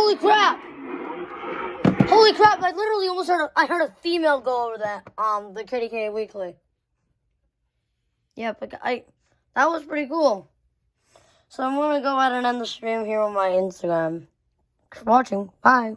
Holy crap! Holy crap! I literally almost heard a female go over that. The Kitty K Weekly. Yeah, but that was pretty cool. So I'm gonna go ahead and end the stream here on my Instagram. Thanks for watching. Bye.